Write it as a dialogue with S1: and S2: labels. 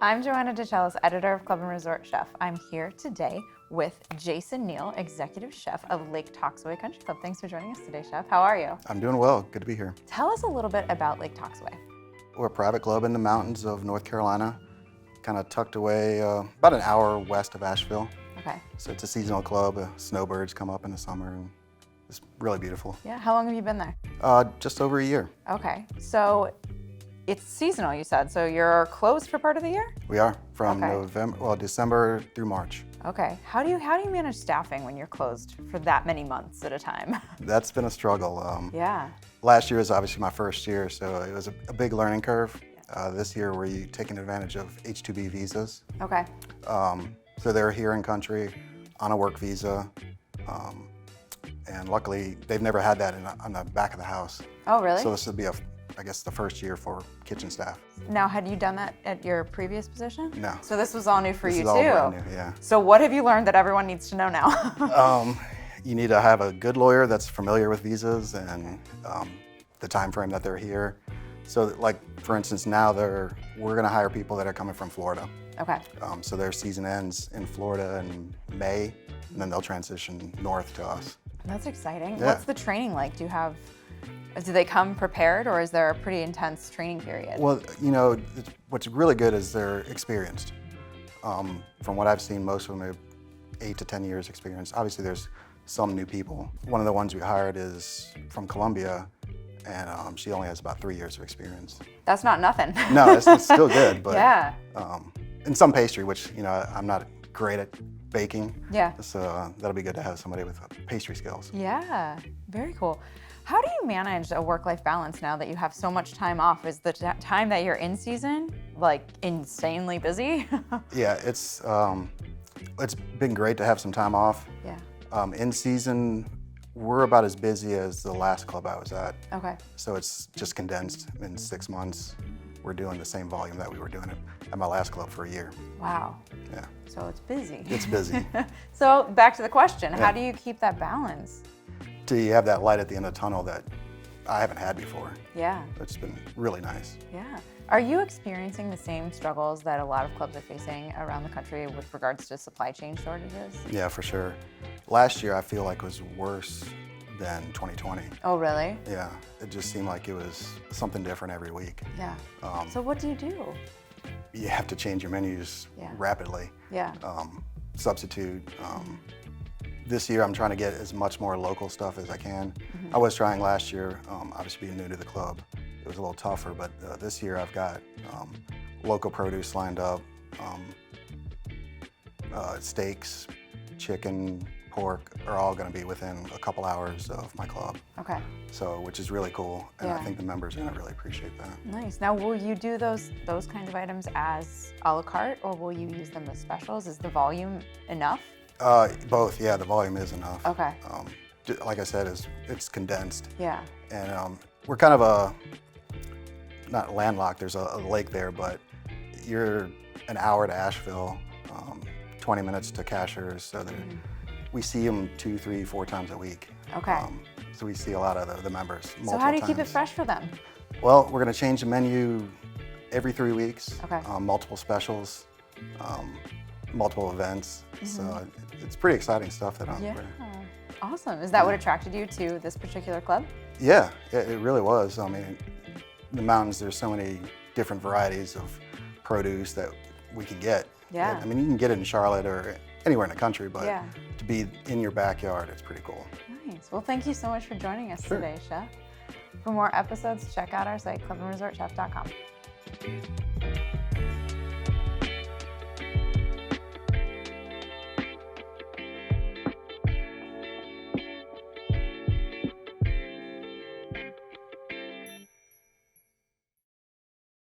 S1: I'm Joanna DeChellis, editor of Club and Resort Chef. I'm here today with Jason Neal, executive chef of Lake Toxaway Country Club. Thanks for joining us today, Chef. How are you?
S2: I'm doing well. Good to be here.
S1: Tell us a little bit about Lake Toxaway.
S2: We're a private club in the mountains of North Carolina, kind of tucked away about an hour west of Asheville.
S1: Okay.
S2: So it's a seasonal club. Snowbirds come up in the summer, and it's really beautiful.
S1: Yeah, how long have you been there?
S2: Just over a year.
S1: Okay, so it's seasonal, you said, so you're closed for part of the year?
S2: We are from December through March.
S1: Okay, how do you manage staffing when you're closed for that many months at a time?
S2: That's been a struggle.
S1: Yeah.
S2: Last year was obviously my first year, so it was a big learning curve. This year we're taking advantage of H-2B visas.
S1: Okay.
S2: So they're here in country on a work visa, and luckily they've never had that on the back of the house.
S1: Oh, really?
S2: So this would be, I guess, the first year for kitchen staff.
S1: Now, had you done that at your previous position?
S2: No.
S1: So this was all new for you too?
S2: This is all brand new, yeah.
S1: So what have you learned that everyone needs to know now?
S2: You need to have a good lawyer that's familiar with visas and the time frame that they're here. So, like, for instance, now we're going to hire people that are coming from Florida.
S1: Okay.
S2: So their season ends in Florida in May, and then they'll transition north to us.
S1: That's exciting.
S2: Yeah.
S1: What's the training like? Do they come prepared, or is there a pretty intense training period?
S2: Well, what's really good is they're experienced. From what I've seen, most of them have 8 to 10 years experience. Obviously, there's some new people. One of the ones we hired is from Colombia, and she only has about 3 years of experience.
S1: That's not nothing.
S2: No, it's still good, but
S1: yeah.
S2: And some pastry, which I'm not great at baking.
S1: Yeah.
S2: So that'll be good to have somebody with pastry skills.
S1: Yeah, very cool. How do you manage a work-life balance now that you have so much time off? Is the time that you're in season like insanely busy?
S2: Yeah, it's been great to have some time off.
S1: Yeah.
S2: In season, we're about as busy as the last club I was at.
S1: Okay.
S2: So it's just condensed in 6 months. We're doing the same volume that we were doing at my last club for a year.
S1: Wow.
S2: Yeah.
S1: So it's busy.
S2: It's busy.
S1: So back to the question,
S2: Yeah.
S1: How do you keep that balance?
S2: Do you have that light at the end of the tunnel that I haven't had before?
S1: Yeah.
S2: It's been really nice.
S1: Yeah. Are you experiencing the same struggles that a lot of clubs are facing around the country with regards to supply chain shortages?
S2: Yeah, for sure. Last year I feel like was worse than 2020.
S1: Oh, really?
S2: Yeah, it just seemed like it was something different every week.
S1: Yeah. So what do?
S2: You have to change your menus rapidly.
S1: Yeah.
S2: Substitute. This year I'm trying to get as much more local stuff as I can. Mm-hmm. I was trying last year, obviously being new to the club, it was a little tougher, but this year I've got local produce lined up, steaks, chicken, pork are all going to be within a couple hours of my club.
S1: Okay.
S2: So, which is really cool, and
S1: Yeah.
S2: I think the members are going to really appreciate that.
S1: Nice. Now, will you do those kinds of items as a la carte, or will you use them as specials? Is the volume enough?
S2: Both, yeah, the volume is enough.
S1: Okay.
S2: Like I said, it's condensed.
S1: Yeah.
S2: And we're kind of not landlocked, there's a lake there, but you're an hour to Asheville, 20 minutes to Cashers, so we see them 2, 3, 4 times a week.
S1: Okay.
S2: So we see a lot of the members multiple
S1: So how do you keep it
S2: times.
S1: fresh for them?
S2: Well, we're going to change the menu every 3 weeks.
S1: Okay.
S2: Multiple specials, multiple events. So it's pretty exciting stuff that I'm doing.
S1: Awesome. Is that what attracted you to this particular club?
S2: Yeah, it really was. I mean, in the mountains, there's so many different varieties of produce that we can get.
S1: Yeah.
S2: I mean, you can get it in Charlotte or anywhere in the country, but
S1: Yeah.
S2: to be in your backyard, it's pretty cool.
S1: Nice. Well, thank you so much for joining us
S2: Sure.
S1: today, Chef. For more episodes, check out our site, clubandresortchef.com.